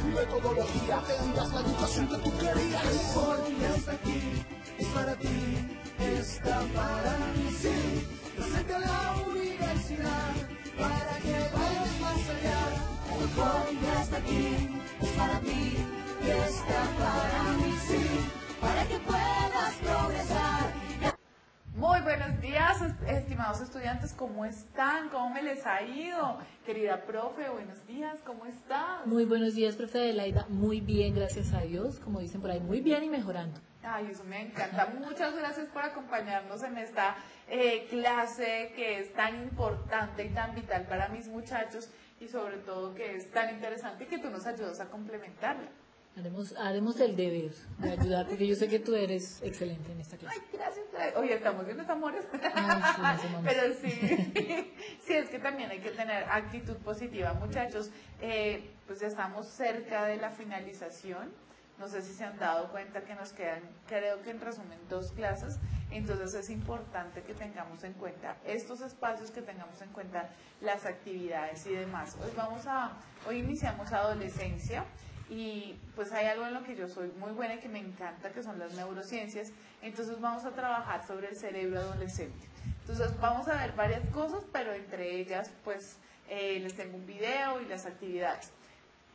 metodología, tendrás la educación que tú querías. Porque está aquí, es para ti, está para mí, sí. Presente a la universidad, para que vayas más allá. Porque está aquí, es para ti, está para mí, sí. Para que puedas progresar. Muy buenos días, estimados estudiantes, ¿cómo están? ¿Cómo me les ha ido? Querida profe, buenos días, ¿cómo estás? Muy buenos días, profe Adelaida. Muy bien, gracias a Dios. Como dicen por ahí, muy bien y mejorando. Ay, eso me encanta. Muchas gracias por acompañarnos en esta clase que es tan importante y tan vital para mis muchachos y sobre todo que es tan interesante y que tú nos ayudas a complementarla. Haremos el deber de ayudar, porque yo sé que tú eres excelente en esta clase. Ay, gracias. Oye, estamos viendo amores. Ay, sí, pero sí, sí, es que también hay que tener actitud positiva, muchachos. Pues ya estamos cerca de la finalización. No sé si se han dado cuenta que nos quedan, creo que en resumen, 2 clases. Entonces es importante que tengamos en cuenta estos espacios, que tengamos en cuenta las actividades y demás. Hoy iniciamos adolescencia. Y pues hay algo en lo que yo soy muy buena y que me encanta, que son las neurociencias. Entonces vamos a trabajar sobre el cerebro adolescente. Entonces vamos a ver varias cosas, pero entre ellas pues les tengo un video y las actividades.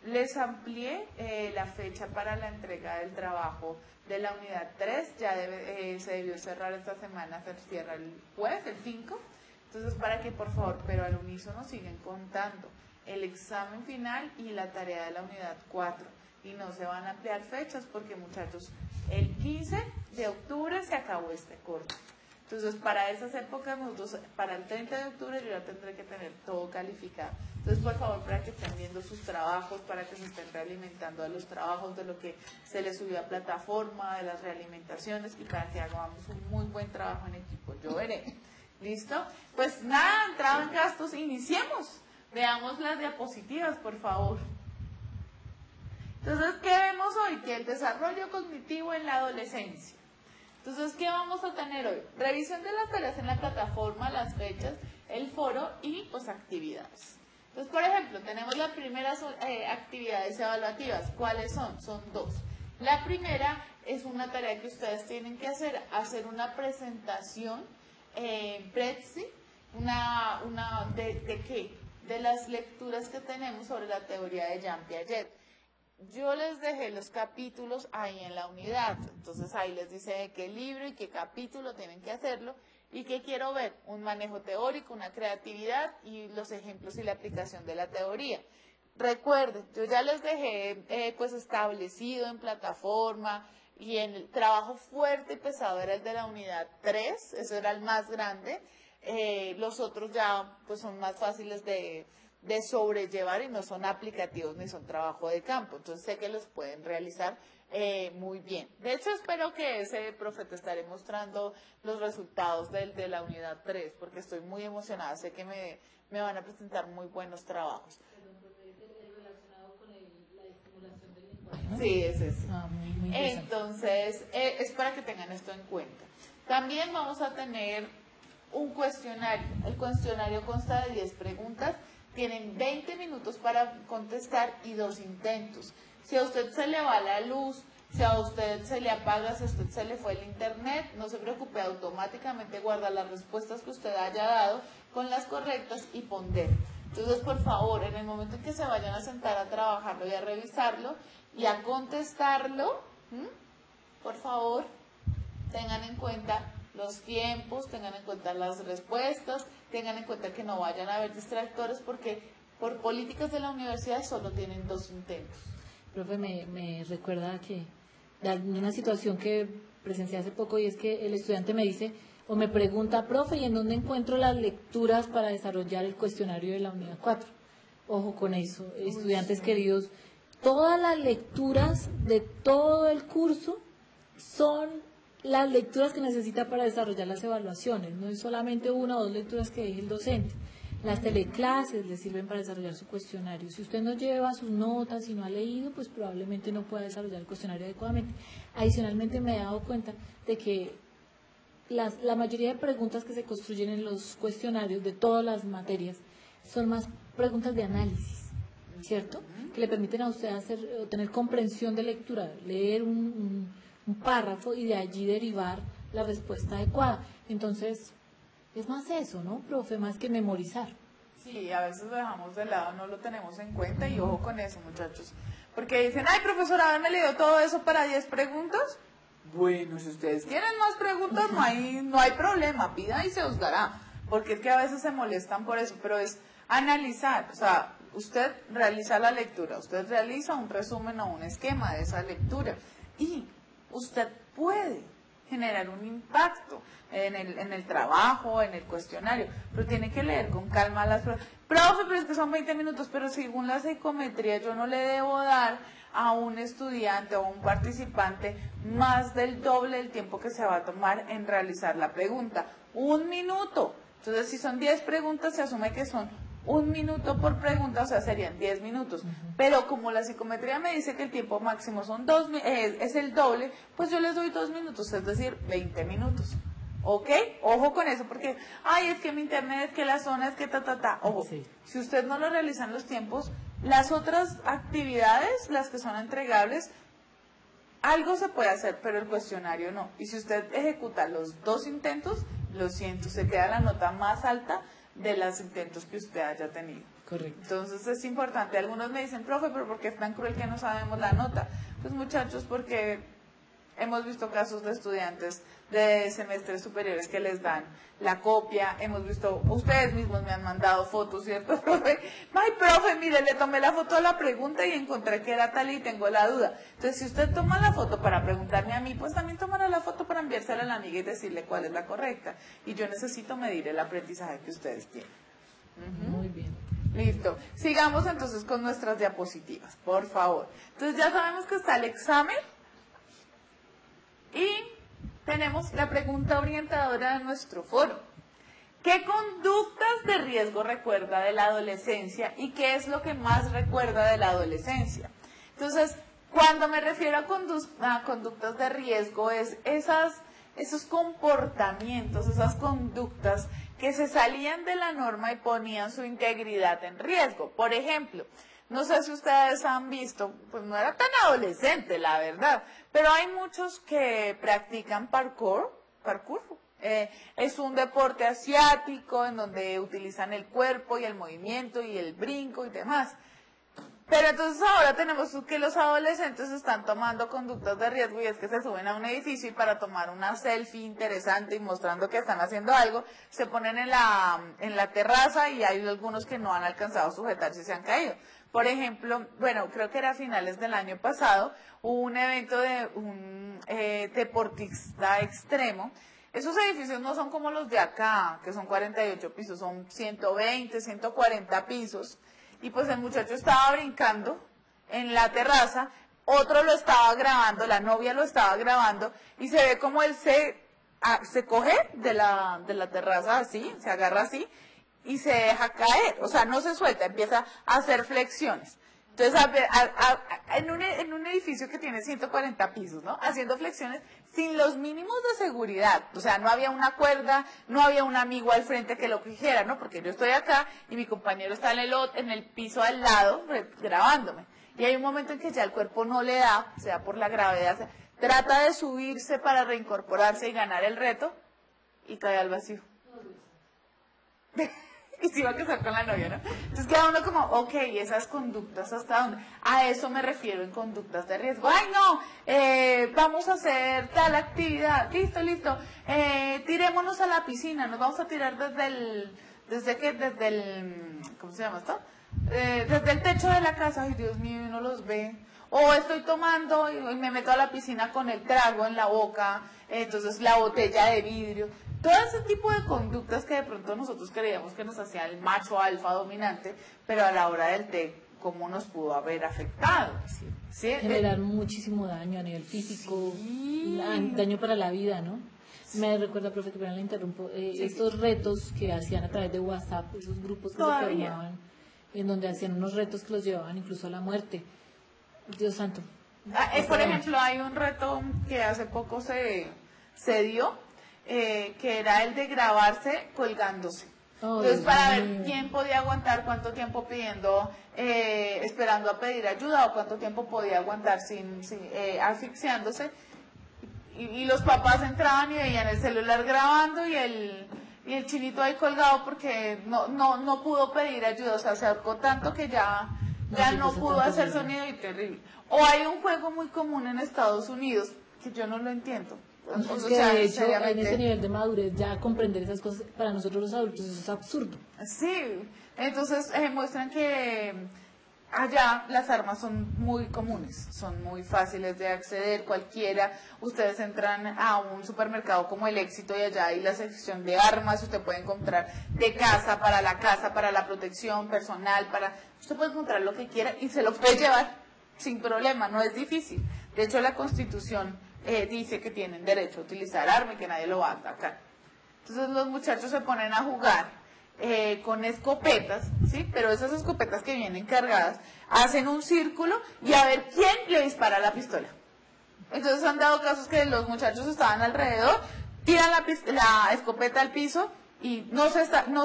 Les amplié la fecha para la entrega del trabajo de la unidad 3, ya se debió cerrar esta semana, se cierra el jueves, el 5. Entonces para que por favor, pero al unísono siguen contando el examen final y la tarea de la unidad 4 y no se van a ampliar fechas porque muchachos, el 15 de octubre se acabó este corte. Entonces para esas épocas nosotros, para el 30 de octubre yo ya tendré que tener todo calificado. Entonces por favor, para que estén viendo sus trabajos, para que se estén realimentando de los trabajos, de lo que se les subió a plataforma, de las realimentaciones y para que hagamos un muy buen trabajo en equipo. Yo veré. ¿Listo? Pues nada, entrado en gastos, iniciemos. Veamos las diapositivas, por favor. Entonces, ¿qué vemos hoy? Que el desarrollo cognitivo en la adolescencia. Entonces, ¿qué vamos a tener hoy? Revisión de las tareas en la plataforma, las fechas, el foro y pues actividades. Entonces, por ejemplo, tenemos las primeras actividades evaluativas. ¿Cuáles son? Son 2. La primera es una tarea que ustedes tienen que hacer una presentación en Prezi, ¿de qué? De las lecturas que tenemos sobre la teoría de Jean Piaget. Yo les dejé los capítulos ahí en la unidad, entonces ahí les dice de qué libro y qué capítulo tienen que hacerlo y qué quiero ver, un manejo teórico, una creatividad y los ejemplos y la aplicación de la teoría. Recuerden, yo ya les dejé pues establecido en plataforma y en el trabajo fuerte y pesado era el de la unidad 3, eso era el más grande. Los otros ya pues son más fáciles de sobrellevar y no son aplicativos ni son trabajo de campo, entonces sé que los pueden realizar muy bien. De hecho espero que ese profe te estaré mostrando los resultados de la unidad 3 porque estoy muy emocionada, sé que me van a presentar muy buenos trabajos. Relacionado con la estimulación del lenguaje, ¿no? Sí, es ese. Muy interesante. Entonces es para que tengan esto en cuenta. También vamos a tener un cuestionario. El cuestionario consta de 10 preguntas. Tienen 20 minutos para contestar y 2 intentos. Si a usted se le va la luz, si a usted se le apaga, si a usted se le fue el internet, no se preocupe, automáticamente guarda las respuestas que usted haya dado con las correctas y pondera. Entonces, por favor, en el momento en que se vayan a sentar a trabajarlo y a revisarlo y a contestarlo, por favor, tengan en cuenta los tiempos, tengan en cuenta las respuestas, tengan en cuenta que no vayan a haber distractores porque por políticas de la universidad solo tienen 2 intentos. Profe, me recuerda que de una situación que presencié hace poco y es que el estudiante me dice o me pregunta, profe, ¿y en dónde encuentro las lecturas para desarrollar el cuestionario de la unidad 4? Ojo con eso, estudiantes queridos, todas las lecturas de todo el curso son las lecturas que necesita para desarrollar las evaluaciones, no es solamente 1 o 2 lecturas que deje el docente. Las teleclases le sirven para desarrollar su cuestionario. Si usted no lleva sus notas y no ha leído, pues probablemente no pueda desarrollar el cuestionario adecuadamente. Adicionalmente me he dado cuenta de que la mayoría de preguntas que se construyen en los cuestionarios de todas las materias son más preguntas de análisis. ¿cierto? Que le permiten a usted tener comprensión de lectura, leer un párrafo y de allí derivar la respuesta adecuada. Entonces, es más eso, ¿no, profe? Más que memorizar. Sí, a veces lo dejamos de lado, no lo tenemos en cuenta y ojo con eso, muchachos. Porque dicen, ay, profesora, haberme leído todo eso para 10 preguntas. Bueno, si ustedes quieren más preguntas, no hay problema, pida y se os dará. Porque es que a veces se molestan por eso, pero es analizar. O sea, usted realiza la lectura, usted realiza un resumen o un esquema de esa lectura y usted puede generar un impacto en el trabajo, en el cuestionario, pero tiene que leer con calma las pruebas. Profe, pero es que son 20 minutos, pero según la psicometría yo no le debo dar a un estudiante o a un participante más del doble del tiempo que se va a tomar en realizar la pregunta. 1 minuto. Entonces, si son 10 preguntas, se asume que son 1 minuto por pregunta, o sea, serían 10 minutos. Pero como la psicometría me dice que el tiempo máximo son es el doble, pues yo les doy 2 minutos, es decir, 20 minutos. ¿Ok? Ojo con eso, porque, ay, es que mi internet, es que la zona, es que Ojo, Sí. Si usted no lo realiza en los tiempos, las otras actividades, las que son entregables, algo se puede hacer, pero el cuestionario no. Y si usted ejecuta los 2 intentos, lo siento, se queda la nota más alta de los intentos que usted haya tenido. Correcto. Entonces es importante. Algunos me dicen, profe, pero ¿por qué es tan cruel que no sabemos la nota? Pues muchachos, porque hemos visto casos de estudiantes de semestres superiores que les dan la copia, hemos visto, ustedes mismos me han mandado fotos, ¿cierto, profe? Ay, profe, mire, le tomé la foto a la pregunta y encontré que era tal y tengo la duda. Entonces, si usted toma la foto para preguntarme a mí, pues también tomará la foto para enviársela a la amiga y decirle cuál es la correcta. Y yo necesito medir el aprendizaje que ustedes tienen. Muy bien. Listo. Sigamos entonces con nuestras diapositivas, por favor. Entonces, ya sabemos que está el examen. Y tenemos la pregunta orientadora de nuestro foro. ¿Qué conductas de riesgo recuerda de la adolescencia y qué es lo que más recuerda de la adolescencia? Entonces, cuando me refiero a conductas de riesgo, es esos comportamientos, esas conductas que se salían de la norma y ponían su integridad en riesgo. Por ejemplo, no sé si ustedes han visto, pues no era tan adolescente, la verdad, pero hay muchos que practican parkour. Es un deporte asiático en donde utilizan el cuerpo y el movimiento y el brinco y demás. Pero entonces ahora tenemos que los adolescentes están tomando conductas de riesgo y es que se suben a un edificio y para tomar una selfie interesante y mostrando que están haciendo algo, se ponen en la terraza y hay algunos que no han alcanzado a sujetarse y se han caído. Por ejemplo, bueno, creo que era a finales del año pasado, hubo un evento de un deportista extremo. Esos edificios no son como los de acá, que son 48 pisos, son 120, 140 pisos. Y pues el muchacho estaba brincando en la terraza, otro lo estaba grabando, la novia lo estaba grabando, y se ve como él se coge de la terraza así, se agarra así, y se deja caer, o sea, no se suelta, empieza a hacer flexiones. Entonces, en un edificio que tiene 140 pisos, ¿no? Haciendo flexiones sin los mínimos de seguridad. O sea, no había una cuerda, no había un amigo al frente que lo cogiera, ¿no? Porque yo estoy acá y mi compañero está en el piso al lado grabándome. Y hay un momento en que ya el cuerpo no le da, sea por la gravedad, trata de subirse para reincorporarse y ganar el reto y cae al vacío. Y se iba a casar con la novia, ¿no? Entonces queda uno como, ok, esas conductas, ¿hasta dónde? A eso me refiero en conductas de riesgo. Ay, no, vamos a hacer tal actividad, listo, tirémonos a la piscina, nos vamos a tirar desde el, ¿cómo se llama esto? Desde el techo de la casa, ay, Dios mío, uno los ve. O estoy tomando y me meto a la piscina con el trago en la boca, entonces la botella de vidrio. Todo ese tipo de conductas que de pronto nosotros creíamos que nos hacía el macho alfa dominante, pero a la hora del té, ¿cómo nos pudo haber afectado? ¿Sí? Generar muchísimo daño a nivel físico, daño para la vida, ¿no? Me recuerda, profe, que la interrumpo, estos retos que hacían a través de WhatsApp, esos grupos que se formaban, en donde hacían unos retos que los llevaban incluso a la muerte. Dios santo. Por ejemplo, hay un reto que hace poco se dio, que era el de grabarse colgándose. Entonces, Dios para ver mío. quién podía aguantar cuánto tiempo pidiendo, esperando a pedir ayuda, o cuánto tiempo podía aguantar asfixiándose. Y los papás entraban y veían el celular grabando y el chinito ahí colgado porque no pudo pedir ayuda, o sea, se ahorcó tanto que ya sí, no pues, pudo tanto hacer ruido. sonido y terrible. O hay un juego muy común en Estados Unidos que yo no lo entiendo. O Es que sea, de hecho, en seriamente. ese nivel de madurez, ya comprender esas cosas, para nosotros los adultos, eso es absurdo. Sí, entonces muestran que allá las armas son muy comunes, son muy fáciles de acceder, cualquiera. Ustedes entran a un supermercado como El Éxito y allá hay la sección de armas, usted puede encontrar de casa, para la protección personal, usted puede encontrar lo que quiera y se lo puede llevar sin problema, no es difícil. De hecho, la Constitución dice que tienen derecho a utilizar arma y que nadie lo va a atacar. Entonces los muchachos se ponen a jugar con escopetas, ¿sí? Pero esas escopetas que vienen cargadas, hacen un círculo y a ver quién le dispara la pistola. Entonces han dado casos que los muchachos estaban alrededor, tiran la escopeta al piso y no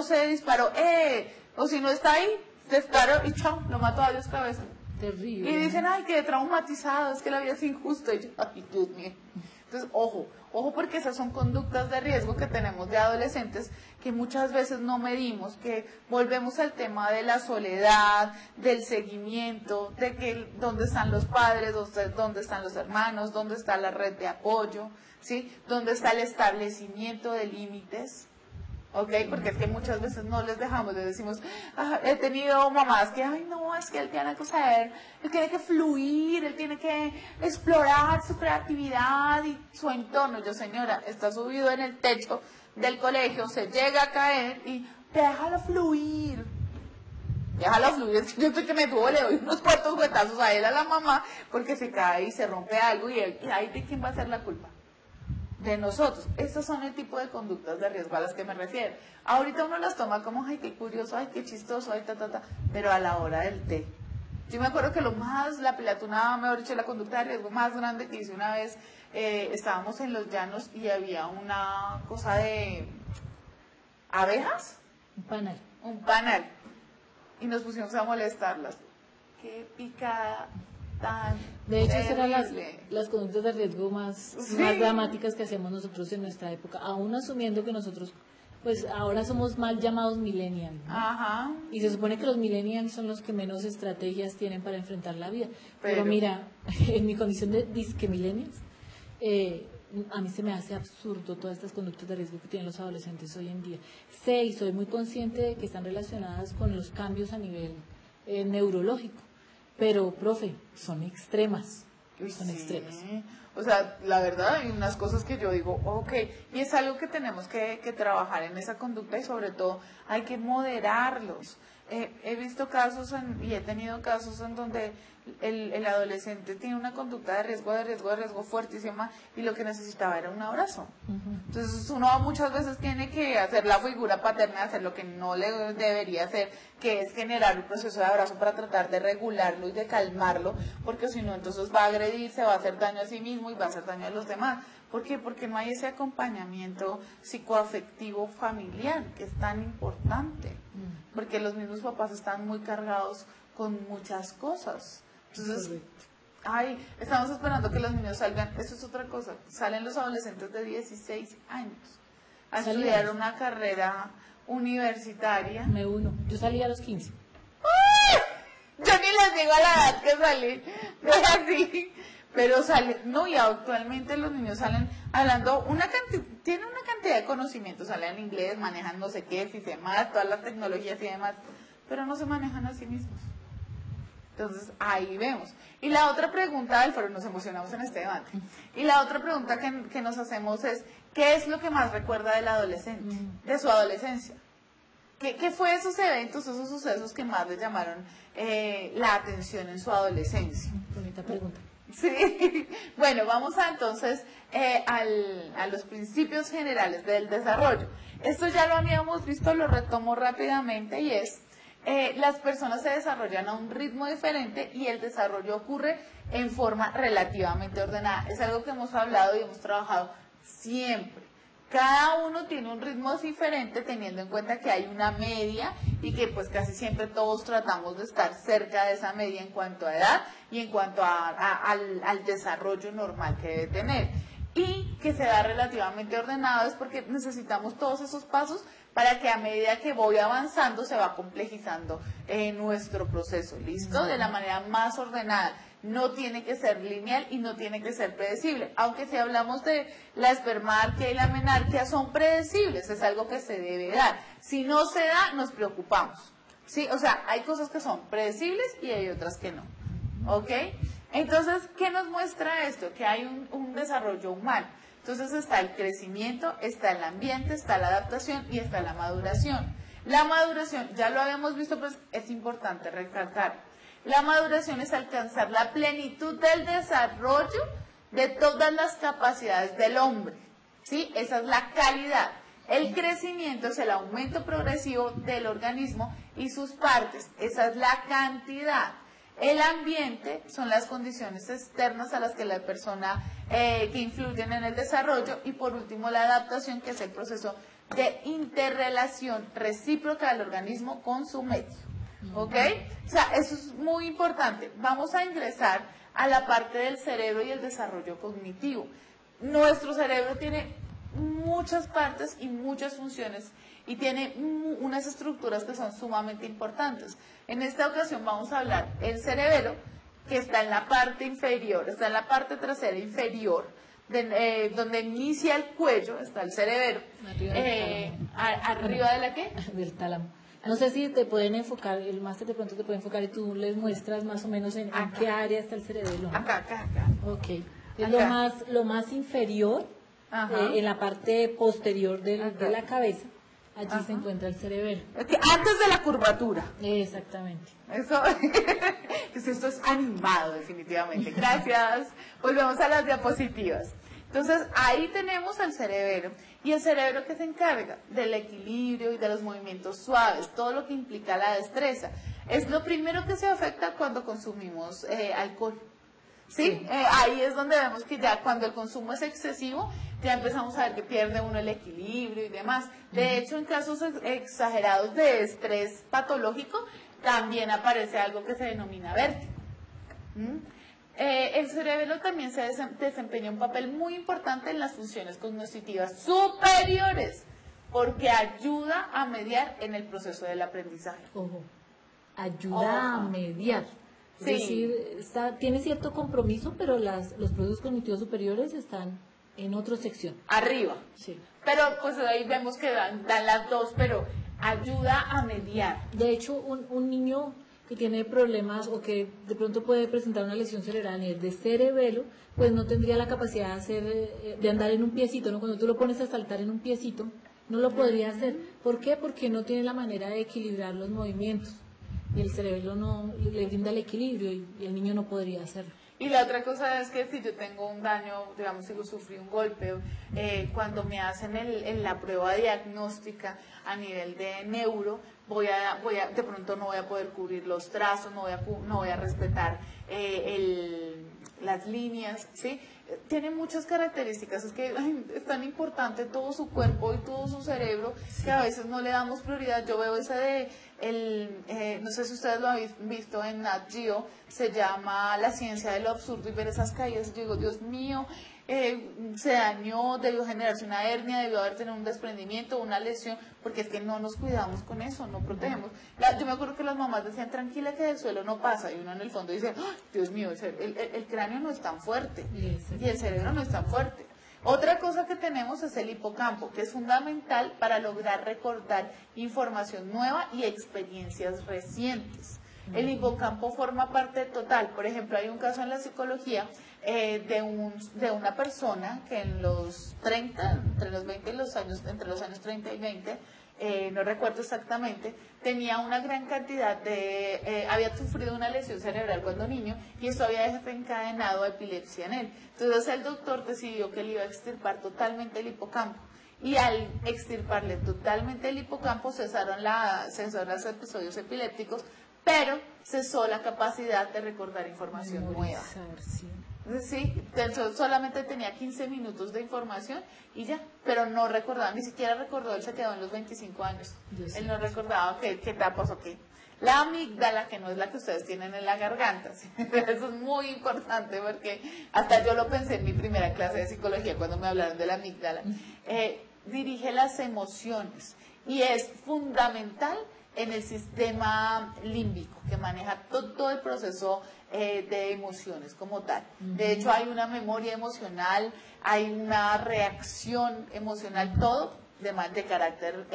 se disparó, o si no está ahí, disparó y chao, lo mató a Dios cabeza. Terrible. Y dicen, ay, qué traumatizado, es que la vida es injusta. Y yo, ay, Dios mío. Entonces, ojo porque esas son conductas de riesgo que tenemos de adolescentes que muchas veces no medimos, que volvemos al tema de la soledad, del seguimiento, de que dónde están los padres, dónde están los hermanos, dónde está la red de apoyo, ¿sí? Dónde está el establecimiento de límites. ¿Ok? Porque es que muchas veces no les dejamos, les decimos, he tenido mamás que, ay no, es que él tiene que saber, él tiene que fluir, él tiene que explorar su creatividad y su entorno. Yo, señora, está subido en el techo del colegio, se llega a caer y déjalo fluir. Déjalo fluir, es que yo estoy que me tuvo, le doy unos cuantos huetazos a él, a la mamá, porque se cae y se rompe algo y ahí de quién va a ser la culpa. De nosotros. Estos son el tipo de conductas de riesgo a las que me refiero. Ahorita uno las toma como, ay, qué curioso, ay, qué chistoso, ay, pero a la hora del té. Yo me acuerdo que la pelatuna, mejor dicho, la conducta de riesgo más grande que hice una vez, estábamos en los llanos y había una cosa de abejas, un panal, y nos pusimos a molestarlas. Qué picada tan De hecho, esas eran terrible. las conductas de riesgo más Sí. dramáticas que hacíamos nosotros en nuestra época, aún asumiendo que nosotros, pues ahora somos mal llamados millennials, ¿no? Ajá. Y se supone que los millennials son los que menos estrategias tienen para enfrentar la vida. Pero Pero- mira, en mi condición de disque millennials, a mí se me hace absurdo todas estas conductas de riesgo que tienen los adolescentes hoy en día. Sé y soy muy consciente de que están relacionadas con los cambios a nivel neurológico. Pero, profe, son extremas. Son Sí. extremas. O sea, la verdad hay unas cosas que yo digo, ok, y es algo que tenemos que trabajar en esa conducta y sobre todo hay que moderarlos. He visto casos y he tenido casos en donde el adolescente tiene una conducta de riesgo fuertísima y lo que necesitaba era un abrazo. Entonces uno muchas veces tiene que hacer la figura paterna, hacer lo que no le debería hacer, que es generar un proceso de abrazo para tratar de regularlo y de calmarlo, porque si no entonces va a agredir, se va a hacer daño a sí mismo y va a hacer daño a los demás. ¿Por qué? Porque no hay ese acompañamiento psicoafectivo familiar que es tan importante, porque los mismos papás están muy cargados con muchas cosas. Entonces, ay, estamos esperando que los niños salgan, eso es otra cosa, salen los adolescentes de 16 años a Salíamos. estudiar una carrera universitaria. Me uno. Yo salí a los 15. Yo ni les digo a la edad que salí, no es así, pero salen, no, y actualmente los niños salen hablando tienen una cantidad de conocimientos, salen inglés, manejan no sé qué, FIFEMAS, todas las tecnologías y demás, pero no se manejan a sí mismos. Entonces, ahí vemos. Y la otra pregunta del foro, nos emocionamos en este debate, y la otra pregunta que nos hacemos es, ¿qué es lo que más recuerda del adolescente, de su adolescencia? ¿Qué fue esos eventos, esos sucesos que más les llamaron la atención en su adolescencia? Bonita pregunta. Sí, bueno, vamos entonces a los principios generales del desarrollo. Esto ya lo habíamos visto, lo retomo rápidamente y es, las personas se desarrollan a un ritmo diferente y el desarrollo ocurre en forma relativamente ordenada. Es algo que hemos hablado y hemos trabajado siempre. Cada uno tiene un ritmo diferente, teniendo en cuenta que hay una media y que pues casi siempre todos tratamos de estar cerca de esa media en cuanto a edad y en cuanto al desarrollo normal que debe tener. Y que se da relativamente ordenado es porque necesitamos todos esos pasos para que a medida que voy avanzando se va complejizando nuestro proceso, ¿listo? De la manera más ordenada. No tiene que ser lineal y no tiene que ser predecible. Aunque si hablamos de la espermarquia y la menarquia son predecibles, es algo que se debe dar. Si no se da, nos preocupamos. ¿Sí? O sea, hay cosas que son predecibles y hay otras que no. ¿Ok? Entonces, ¿qué nos muestra esto? Que hay un desarrollo humano. Entonces está el crecimiento, está el ambiente, está la adaptación y está la maduración. La maduración, ya lo habíamos visto, pero es importante recalcar. La maduración es alcanzar la plenitud del desarrollo de todas las capacidades del hombre. ¿Sí? Esa es la calidad. El crecimiento es el aumento progresivo del organismo y sus partes. Esa es la cantidad. El ambiente son las condiciones externas a las que la persona que influyen en el desarrollo, y por último la adaptación, que es el proceso de interrelación recíproca del organismo con su medio. ¿Ok? O sea, eso es muy importante. Vamos a ingresar a la parte del cerebro y el desarrollo cognitivo. Nuestro cerebro tiene muchas partes y muchas funciones y tiene unas estructuras que son sumamente importantes. En esta ocasión vamos a hablar del cerebelo, que está en la parte inferior, está en la parte trasera inferior, donde inicia el cuello, está el cerebelo. ¿Arriba de la qué? Del tálamo. No sé si te pueden enfocar, el máster de pronto te puede enfocar y tú les muestras más o menos en qué área está el cerebelo. Acá. Ok. Es Acá. lo más inferior, en la parte posterior de la cabeza. Allí se encuentra el cerebelo. Antes de la curvatura. Exactamente. Eso, esto es animado definitivamente. Gracias. Volvemos a las diapositivas. Entonces, ahí tenemos el cerebro, y el cerebro que se encarga del equilibrio y de los movimientos suaves, todo lo que implica la destreza. Es lo primero que se afecta cuando consumimos alcohol. ¿Sí? Ahí es donde vemos que ya cuando el consumo es excesivo, ya empezamos a ver que pierde uno el equilibrio y demás. De hecho, en casos exagerados de estrés patológico, también aparece algo que se denomina vértigo. El cerebelo también se desempeña un papel muy importante en las funciones cognitivas superiores, porque ayuda a mediar en el proceso del aprendizaje. Ojo, ayuda a mediar. Es Sí. decir, tiene cierto compromiso, pero los procesos cognitivos superiores están en otra sección. Arriba. Sí. Pero pues ahí vemos que dan las dos, pero ayuda a mediar. De hecho, un niño que tiene problemas o que de pronto puede presentar una lesión cerebral a nivel de cerebelo, pues no tendría la capacidad de andar en un piecito, ¿no? Cuando tú lo pones a saltar en un piecito, no lo podría hacer. ¿Por qué? Porque no tiene la manera de equilibrar los movimientos. Y el cerebelo no le brinda el equilibrio y el niño no podría hacerlo. Y la otra cosa es que si yo tengo un daño, digamos, si yo sufrí un golpe, cuando me hacen la prueba diagnóstica a nivel de neuro, de pronto no voy a poder cubrir los trazos, no voy a respetar las líneas, ¿sí? Tiene muchas características, es que es tan importante todo su cuerpo y todo su cerebro que a veces no le damos prioridad. Yo veo ese no sé si ustedes lo habéis visto en Nat Geo, se llama La ciencia de lo absurdo, y ver esas caídas, yo digo, Dios mío, se dañó, debió generarse una hernia, debió haber tenido un desprendimiento, una lesión, porque es que no nos cuidamos con eso, no protegemos. Yo me acuerdo que las mamás decían, tranquila que del suelo no pasa, y uno en el fondo dice, ¡oh, Dios mío, el cráneo no es tan fuerte, y el cerebro no es tan fuerte! Otra cosa que tenemos es el hipocampo, que es fundamental para lograr recordar información nueva y experiencias recientes. El hipocampo forma parte total. Por ejemplo, hay un caso en la psicología de una persona que en los 30, entre los 20 y entre los años 30 y 20, no recuerdo exactamente, tenía una gran cantidad había sufrido una lesión cerebral cuando niño, y esto había desencadenado epilepsia en él. Entonces el doctor decidió que le iba a extirpar totalmente el hipocampo, y al extirparle totalmente el hipocampo cesaron los episodios epilépticos, pero cesó la capacidad de recordar información nueva. Sí, solamente tenía 15 minutos de información y ya, pero no recordaba, ni siquiera recordó, él se quedó en los 25 años. Él no recordaba qué etapas o qué. La amígdala, que no es la que ustedes tienen en la garganta, ¿sí? Eso es muy importante porque hasta yo lo pensé en mi primera clase de psicología cuando me hablaron de la amígdala. Dirige las emociones y es fundamental en el sistema límbico que maneja todo el proceso de emociones como tal. De hecho, hay una memoria emocional, hay una reacción emocional, todo de carácter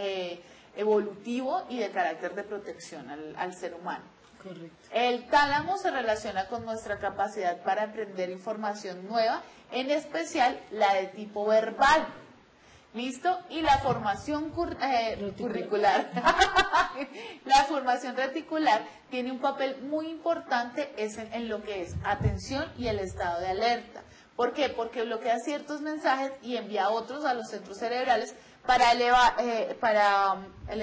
evolutivo y de carácter de protección al ser humano. Correcto. El tálamo se relaciona con nuestra capacidad para aprender información nueva, en especial la de tipo verbal. ¿Listo? Y la formación curricular. La formación reticular tiene un papel muy importante en lo que es atención y el estado de alerta. ¿Por qué? Porque bloquea ciertos mensajes y envía otros a los centros cerebrales para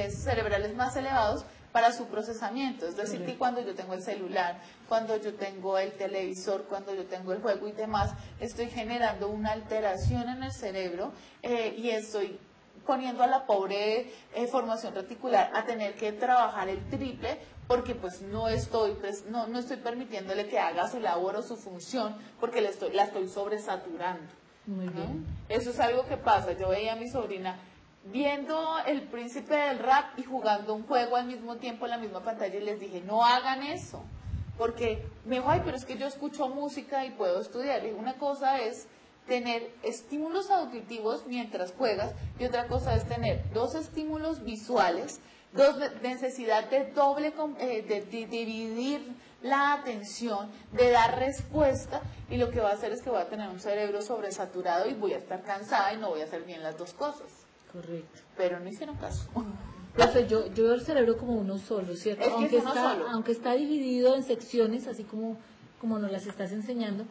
cerebrales más elevados para su procesamiento. Es decir, que cuando yo tengo el celular, cuando yo tengo el televisor, cuando yo tengo el juego y demás, estoy generando una alteración en el cerebro y estoy poniendo a la pobre formación reticular a tener que trabajar el triple porque pues no estoy permitiéndole que haga su labor o su función porque la estoy sobresaturando. Muy bien. Eso es algo que pasa. Yo veía a mi sobrina viendo El Príncipe del Rap y jugando un juego al mismo tiempo en la misma pantalla y les dije, no hagan eso, porque me dijo, ay, pero es que yo escucho música y puedo estudiar. Y una cosa es tener estímulos auditivos mientras juegas y otra cosa es tener dos estímulos visuales, necesidad de de dividir la atención, de dar respuesta, y lo que va a hacer es que voy a tener un cerebro sobresaturado y voy a estar cansada y no voy a hacer bien las dos cosas. Correcto. Pero no hicieron caso. Profe, yo veo el cerebro como uno solo, ¿cierto? Es que es uno solo. Aunque está dividido en secciones, así como nos las estás enseñando,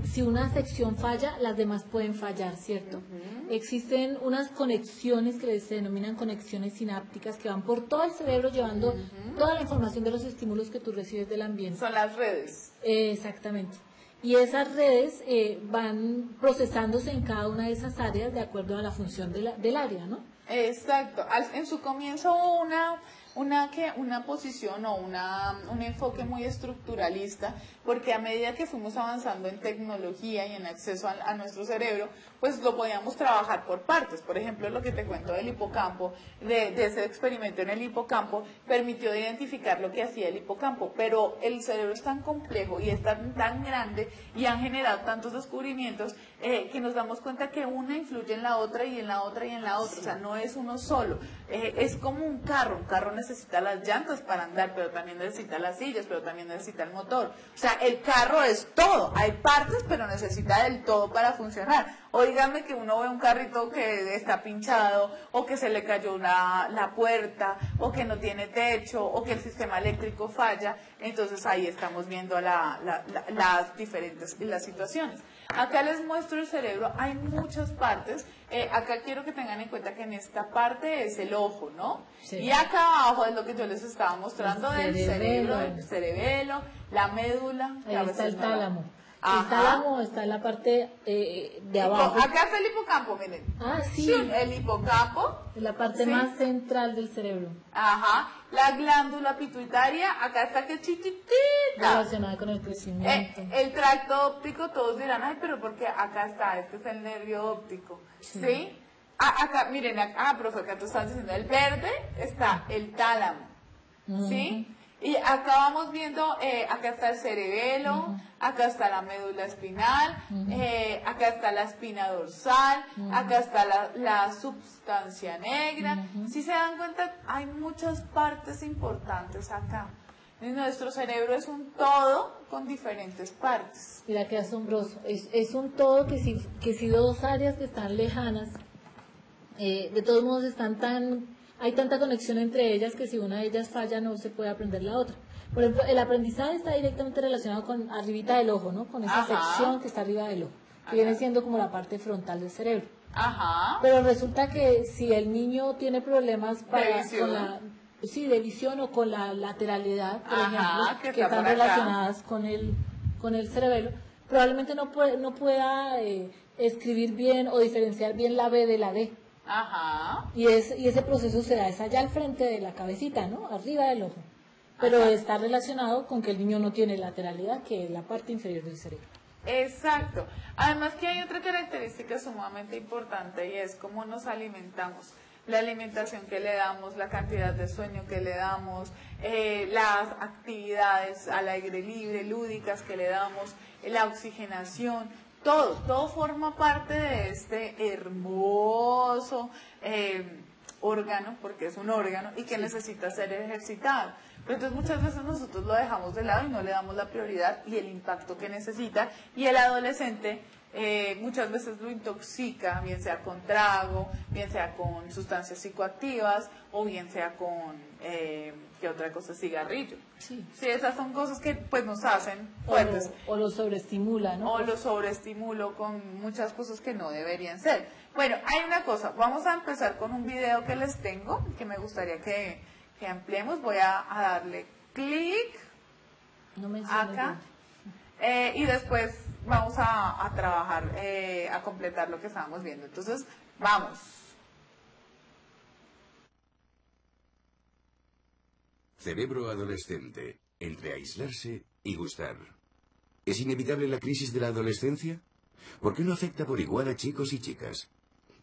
si una sección falla, las demás pueden fallar, ¿cierto? Existen unas conexiones que se denominan conexiones sinápticas que van por todo el cerebro llevando toda la información de los estímulos que tú recibes del ambiente. Son las redes. Exactamente. Y esas redes van procesándose en cada una de esas áreas de acuerdo a la función del área, ¿no? Exacto. En su comienzo una posición o un enfoque muy estructuralista, porque a medida que fuimos avanzando en tecnología y en acceso a nuestro cerebro, pues lo podíamos trabajar por partes. Por ejemplo, lo que te cuento del hipocampo, de ese experimento en el hipocampo, permitió identificar lo que hacía el hipocampo, pero el cerebro es tan complejo y es tan grande y han generado tantos descubrimientos que nos damos cuenta que una influye en la otra y en la otra y en la otra. O sea, no es uno solo. Es como un carro necesita las llantas para andar, pero también necesita las sillas, pero también necesita el motor. O sea, el carro es todo. Hay partes, pero necesita del todo para funcionar. Óigame que uno ve un carrito que está pinchado, o que se le cayó la puerta, o que no tiene techo, o que el sistema eléctrico falla. Entonces ahí estamos viendo las diferentes situaciones. Acá les muestro el cerebro, hay muchas partes. Acá quiero que tengan en cuenta que en esta parte es el ojo, ¿no? Sí. Y acá abajo es lo que yo les estaba mostrando del cerebro, el cerebelo, la médula. Ahí está el tálamo. Ajá. El tálamo está en la parte de abajo. Acá está el hipocampo, miren. Ah, sí. Sí, el hipocampo. En la parte más central del cerebro. Ajá. La glándula pituitaria, acá está que chiquitita. Relacionada con el crecimiento. El tracto óptico, todos dirán, ay, pero porque acá está, este es el nervio óptico. ¿Sí? Acá, miren, profe, acá tú estás diciendo, el verde está el tálamo. ¿Sí? Y acá vamos viendo, acá está el cerebelo, acá está la médula espinal, acá está la espina dorsal, acá está la substancia negra. Si se dan cuenta, hay muchas partes importantes acá. Nuestro cerebro es un todo con diferentes partes. Mira qué asombroso. Es un todo que si dos áreas que están lejanas, de todos modos hay tanta conexión entre ellas que si una de ellas falla no se puede aprender la otra. Por ejemplo, el aprendizaje está directamente relacionado con arribita del ojo, ¿no? Con esa sección que está arriba del ojo, que viene siendo como la parte frontal del cerebro. Pero resulta que si el niño tiene problemas de visión o con la lateralidad, por ejemplo, que están relacionadas con el cerebelo, probablemente no pueda escribir bien o diferenciar bien la B de la D. Ajá. Y ese proceso se da es allá al frente de la cabecita, ¿no? Arriba del ojo. Pero Ajá. está relacionado con que el niño no tiene lateralidad, que es la parte inferior del cerebro. Exacto. Además que hay otra característica sumamente importante y es cómo nos alimentamos. La alimentación que le damos, la cantidad de sueño que le damos, las actividades al aire libre, lúdicas que le damos, la oxigenación, todo forma parte de este hermoso órgano, porque es un órgano y que necesita ser ejercitado. Pero entonces muchas veces nosotros lo dejamos de lado y no le damos la prioridad y el impacto que necesita, y el adolescente muchas veces lo intoxica, bien sea con trago, bien sea con sustancias psicoactivas o bien sea con, ¿qué otra cosa? Cigarrillo. Sí. Sí, esas son cosas que pues nos hacen fuertes. O lo sobreestimula, ¿no? O lo sobreestimulo con muchas cosas que no deberían ser. Bueno, hay una cosa, vamos a empezar con un video que les tengo, que me gustaría que ampliemos. Voy a darle clic No menciones acá. bien. Y después vamos a trabajar, a completar lo que estábamos viendo. Entonces, vamos. Cerebro adolescente, entre aislarse y gustar. ¿Es inevitable la crisis de la adolescencia? ¿Por qué no afecta por igual a chicos y chicas?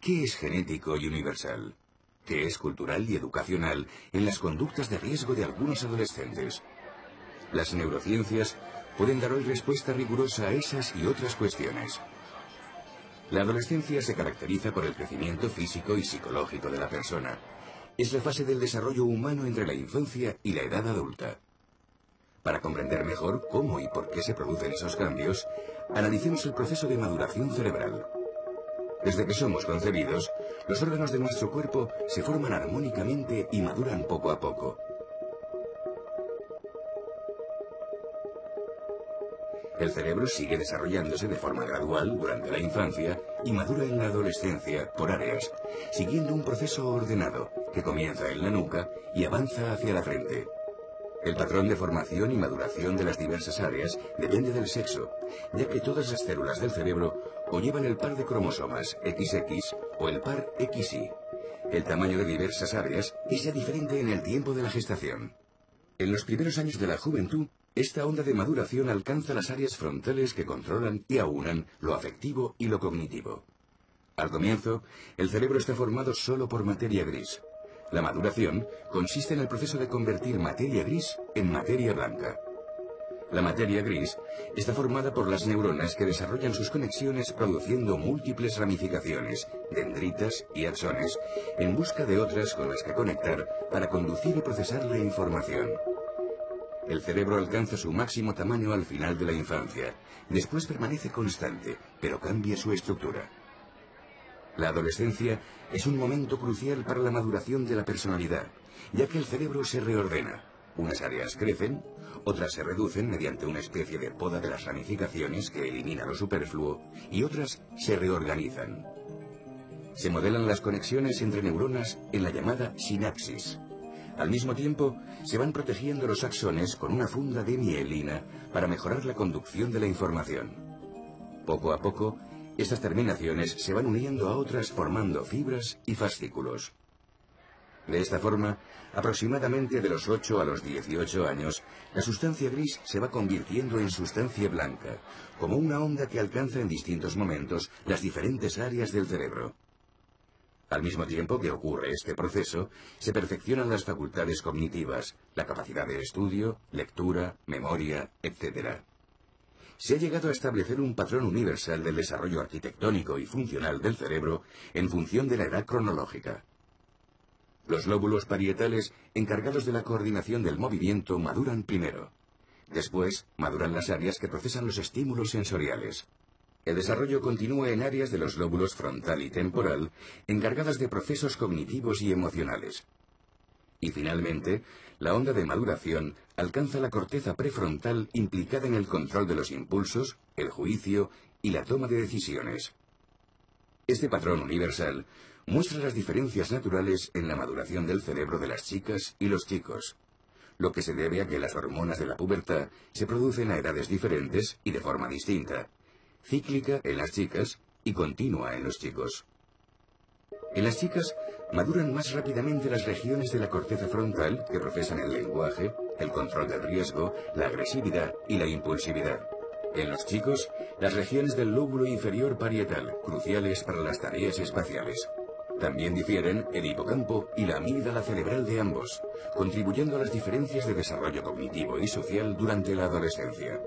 ¿Qué es genético y universal? ¿Qué es cultural y educacional en las conductas de riesgo de algunos adolescentes? Las neurociencias pueden dar hoy respuesta rigurosa a esas y otras cuestiones. La adolescencia se caracteriza por el crecimiento físico y psicológico de la persona. Es la fase del desarrollo humano entre la infancia y la edad adulta. Para comprender mejor cómo y por qué se producen esos cambios, analicemos el proceso de maduración cerebral. Desde que somos concebidos, los órganos de nuestro cuerpo se forman armónicamente y maduran poco a poco. El cerebro sigue desarrollándose de forma gradual durante la infancia y madura en la adolescencia por áreas, siguiendo un proceso ordenado que comienza en la nuca y avanza hacia la frente. El patrón de formación y maduración de las diversas áreas depende del sexo, ya que todas las células del cerebro o llevan el par de cromosomas XX o el par XY. El tamaño de diversas áreas es ya diferente en el tiempo de la gestación. En los primeros años de la juventud, esta onda de maduración alcanza las áreas frontales que controlan y aunan lo afectivo y lo cognitivo. Al comienzo, el cerebro está formado solo por materia gris. La maduración consiste en el proceso de convertir materia gris en materia blanca. La materia gris está formada por las neuronas que desarrollan sus conexiones produciendo múltiples ramificaciones, dendritas y axones, en busca de otras con las que conectar para conducir y procesar la información. El cerebro alcanza su máximo tamaño al final de la infancia. Después permanece constante, pero cambia su estructura. La adolescencia es un momento crucial para la maduración de la personalidad, ya que el cerebro se reordena. Unas áreas crecen, otras se reducen mediante una especie de poda de las ramificaciones que elimina lo superfluo, y otras se reorganizan. Se modelan las conexiones entre neuronas en la llamada sinapsis. Al mismo tiempo, se van protegiendo los axones con una funda de mielina para mejorar la conducción de la información. Poco a poco, estas terminaciones se van uniendo a otras formando fibras y fascículos. De esta forma, aproximadamente de los 8 a los 18 años, la sustancia gris se va convirtiendo en sustancia blanca, como una onda que alcanza en distintos momentos las diferentes áreas del cerebro. Al mismo tiempo que ocurre este proceso, se perfeccionan las facultades cognitivas, la capacidad de estudio, lectura, memoria, etc. Se ha llegado a establecer un patrón universal del desarrollo arquitectónico y funcional del cerebro en función de la edad cronológica. Los lóbulos parietales, encargados de la coordinación del movimiento, maduran primero. Después, maduran las áreas que procesan los estímulos sensoriales. El desarrollo continúa en áreas de los lóbulos frontal y temporal, encargadas de procesos cognitivos y emocionales. Y finalmente, la onda de maduración alcanza la corteza prefrontal implicada en el control de los impulsos, el juicio y la toma de decisiones. Este patrón universal muestra las diferencias naturales en la maduración del cerebro de las chicas y los chicos, lo que se debe a que las hormonas de la pubertad se producen a edades diferentes y de forma distinta, cíclica en las chicas y continua en los chicos. En las chicas maduran más rápidamente las regiones de la corteza frontal que procesan el lenguaje, el control del riesgo, la agresividad y la impulsividad. En los chicos, las regiones del lóbulo inferior parietal, cruciales para las tareas espaciales. También difieren el hipocampo y la amígdala cerebral de ambos, contribuyendo a las diferencias de desarrollo cognitivo y social durante la adolescencia.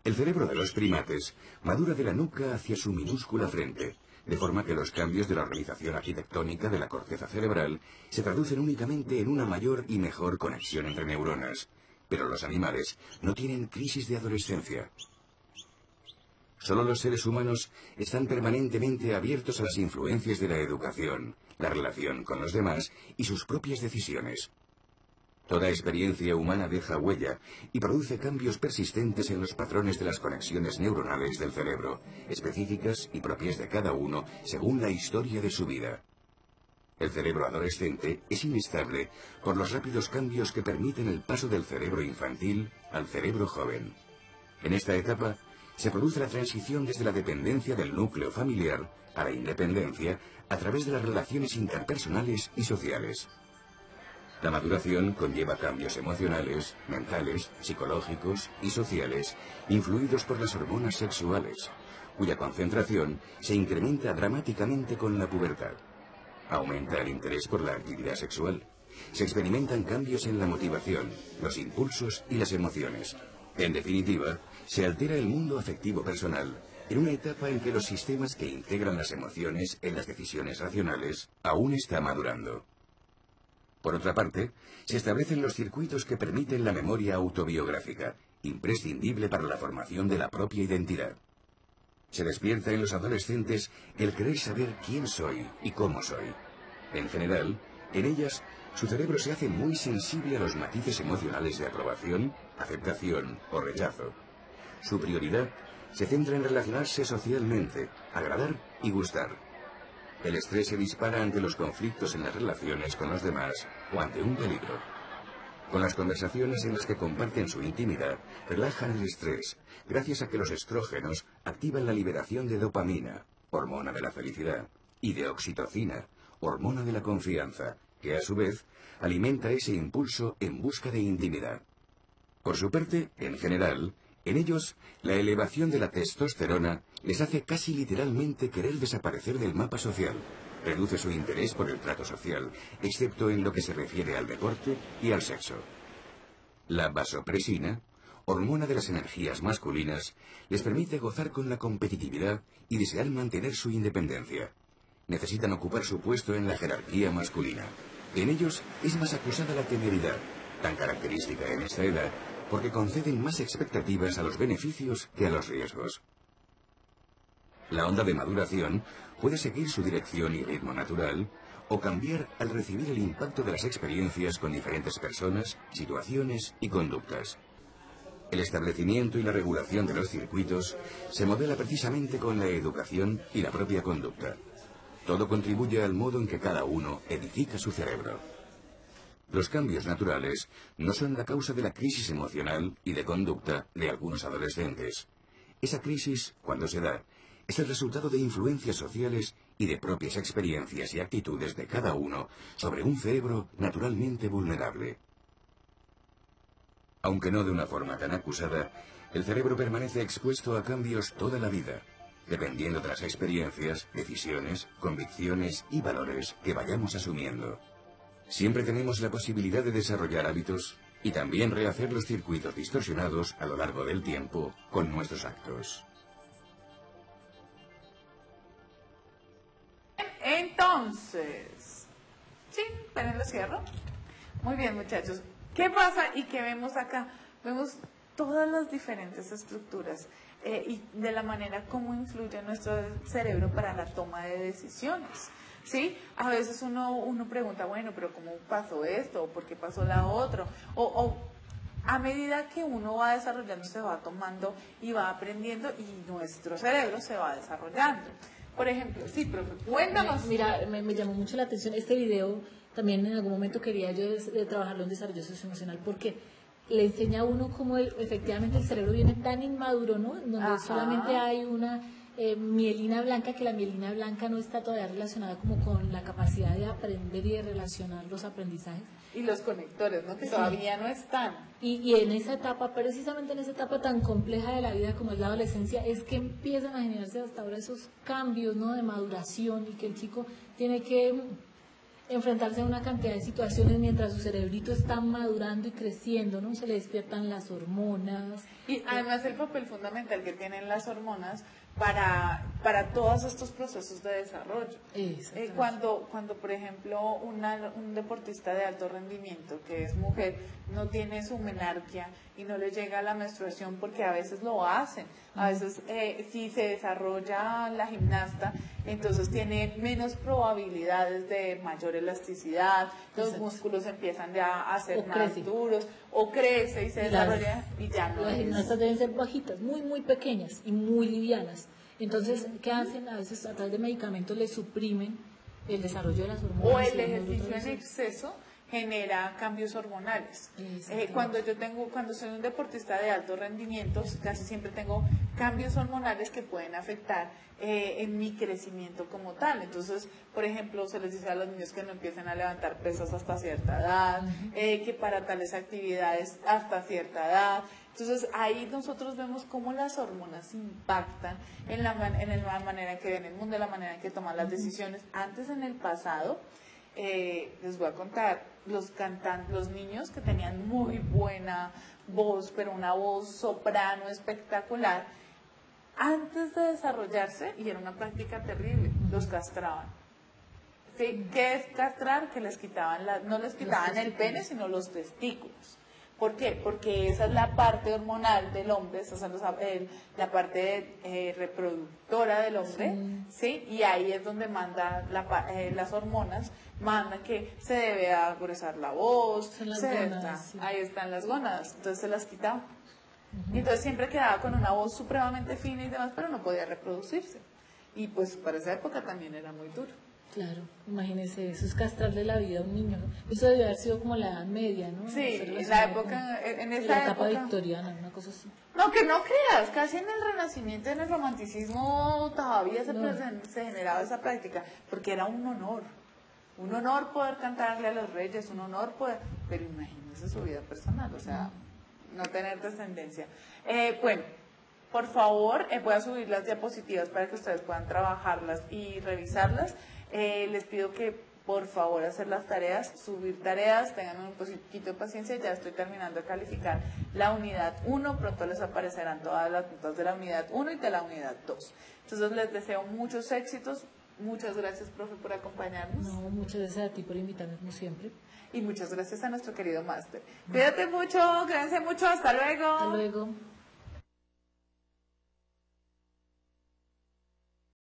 El cerebro de los primates madura de la nuca hacia su minúscula frente, de forma que los cambios de la organización arquitectónica de la corteza cerebral se traducen únicamente en una mayor y mejor conexión entre neuronas. Pero los animales no tienen crisis de adolescencia. Solo los seres humanos están permanentemente abiertos a las influencias de la educación, la relación con los demás y sus propias decisiones. Toda experiencia humana deja huella y produce cambios persistentes en los patrones de las conexiones neuronales del cerebro, específicas y propias de cada uno según la historia de su vida. El cerebro adolescente es inestable por los rápidos cambios que permiten el paso del cerebro infantil al cerebro joven. En esta etapa se produce la transición desde la dependencia del núcleo familiar a la independencia a través de las relaciones interpersonales y sociales. La maduración conlleva cambios emocionales, mentales, psicológicos y sociales, influidos por las hormonas sexuales, cuya concentración se incrementa dramáticamente con la pubertad. Aumenta el interés por la actividad sexual. Se experimentan cambios en la motivación, los impulsos y las emociones. En definitiva, se altera el mundo afectivo personal en una etapa en que los sistemas que integran las emociones en las decisiones racionales aún está madurando. Por otra parte, se establecen los circuitos que permiten la memoria autobiográfica, imprescindible para la formación de la propia identidad. Se despierta en los adolescentes el querer saber quién soy y cómo soy. En general, en ellas, su cerebro se hace muy sensible a los matices emocionales de aprobación, aceptación o rechazo. Su prioridad se centra en relacionarse socialmente, agradar y gustar. El estrés se dispara ante los conflictos en las relaciones con los demás o ante un peligro. Con las conversaciones en las que comparten su intimidad, relajan el estrés, gracias a que los estrógenos activan la liberación de dopamina, hormona de la felicidad, y de oxitocina, hormona de la confianza, que a su vez alimenta ese impulso en busca de intimidad. Por su parte, en general, en ellos, la elevación de la testosterona les hace casi literalmente querer desaparecer del mapa social. Reduce su interés por el trato social, excepto en lo que se refiere al deporte y al sexo. La vasopresina, hormona de las energías masculinas, les permite gozar con la competitividad y desear mantener su independencia. Necesitan ocupar su puesto en la jerarquía masculina. En ellos es más acusada la temeridad, tan característica en esta edad, porque conceden más expectativas a los beneficios que a los riesgos. La onda de maduración puede seguir su dirección y ritmo natural o cambiar al recibir el impacto de las experiencias con diferentes personas, situaciones y conductas. El establecimiento y la regulación de los circuitos se modela precisamente con la educación y la propia conducta. Todo contribuye al modo en que cada uno edifica su cerebro. Los cambios naturales no son la causa de la crisis emocional y de conducta de algunos adolescentes. Esa crisis, cuando se da, es el resultado de influencias sociales y de propias experiencias y actitudes de cada uno sobre un cerebro naturalmente vulnerable. Aunque no de una forma tan acusada, el cerebro permanece expuesto a cambios toda la vida, dependiendo de las experiencias, decisiones, convicciones y valores que vayamos asumiendo. Siempre tenemos la posibilidad de desarrollar hábitos y también rehacer los circuitos distorsionados a lo largo del tiempo con nuestros actos. Entonces, sí, pero lo cierro. Muy bien, muchachos. ¿Qué pasa y qué vemos acá? Vemos todas las diferentes estructuras y de la manera como influye nuestro cerebro para la toma de decisiones. ¿Sí? A veces uno pregunta, bueno, pero ¿cómo pasó esto? ¿O por qué pasó la otra? O a medida que uno va desarrollando, se va tomando y va aprendiendo y nuestro cerebro se va desarrollando. Por ejemplo, sí, profe, cuéntanos. Mira, me llamó mucho la atención este video. También en algún momento quería yo trabajarlo en desarrollo socioemocional porque le enseña a uno cómo efectivamente el cerebro viene tan inmaduro, ¿no? Donde Ajá. solamente hay una mielina blanca, que la mielina blanca no está todavía relacionada como con la capacidad de aprender y de relacionar los aprendizajes. Y los conectores, ¿no? Que Sí. todavía no están. Y en esa etapa, precisamente en esa etapa tan compleja de la vida como es la adolescencia, es que empiezan a generarse hasta ahora esos cambios, ¿no? De maduración, y que el chico tiene que enfrentarse a una cantidad de situaciones mientras su cerebrito está madurando y creciendo, ¿no? Se le despiertan las hormonas. Y además el papel fundamental que tienen las hormonas para todos estos procesos de desarrollo. Cuando, por ejemplo, un deportista de alto rendimiento que es mujer no tiene su menarquia y no le llega la menstruación, porque a veces lo hacen, a veces si se desarrolla la gimnasta, entonces tiene menos probabilidades de mayor elasticidad, los músculos empiezan ya a ser más duros, o crece y se desarrolla y ya no Las es. gimnastas deben ser bajitas, muy, muy pequeñas y muy livianas. Entonces, ¿qué hacen? A veces a través de medicamentos le suprimen el desarrollo de las hormonas. O el ejercicio en exceso genera cambios hormonales. Cuando soy un deportista de alto rendimiento, casi siempre tengo cambios hormonales que pueden afectar en mi crecimiento como tal. Entonces, por ejemplo, se les dice a los niños que no empiecen a levantar pesas hasta cierta edad, que para tales actividades hasta cierta edad. Entonces ahí nosotros vemos cómo las hormonas impactan en la manera en que ven el mundo, en la manera en que toman las decisiones. Antes, en el pasado, les voy a contar, los niños que tenían muy buena voz, pero una voz soprano espectacular, antes de desarrollarse, y era una práctica terrible, los castraban. ¿Sí? ¿Qué es castrar? Que les quitaban no les quitaban el pene, sino los testículos. ¿Por qué? Porque esa es la parte hormonal del hombre, esa es la parte reproductora del hombre, ¿sí? Y ahí es donde manda las hormonas, mandan que se debe agudizar la voz, ahí están las gónadas, entonces se las quitaba. Y entonces siempre quedaba con una voz supremamente fina y demás, pero no podía reproducirse. Y pues para esa época también era muy duro. Claro, imagínese, eso es castrarle la vida a un niño, ¿no? Eso debe haber sido como la Edad Media, ¿no? Sí, en la etapa victoriana, una cosa así. No, que no creas, casi en el Renacimiento, en el Romanticismo todavía se generaba esa práctica, porque era un honor poder cantarle a los reyes, un honor poder, pero imagínense su vida personal, o sea, no tener descendencia. Bueno, por favor, voy a subir las diapositivas para que ustedes puedan trabajarlas y revisarlas. Les pido que por favor hacer las tareas, subir tareas, tengan un poquito de paciencia, ya estoy terminando de calificar la unidad 1, pronto les aparecerán todas las notas de la unidad 1 y de la unidad 2. Entonces les deseo muchos éxitos, muchas gracias, profe, por acompañarnos. No, muchas gracias a ti por invitarme como siempre. Y muchas gracias a nuestro querido máster. Cuídate mucho, quédense mucho, hasta luego. Hasta luego.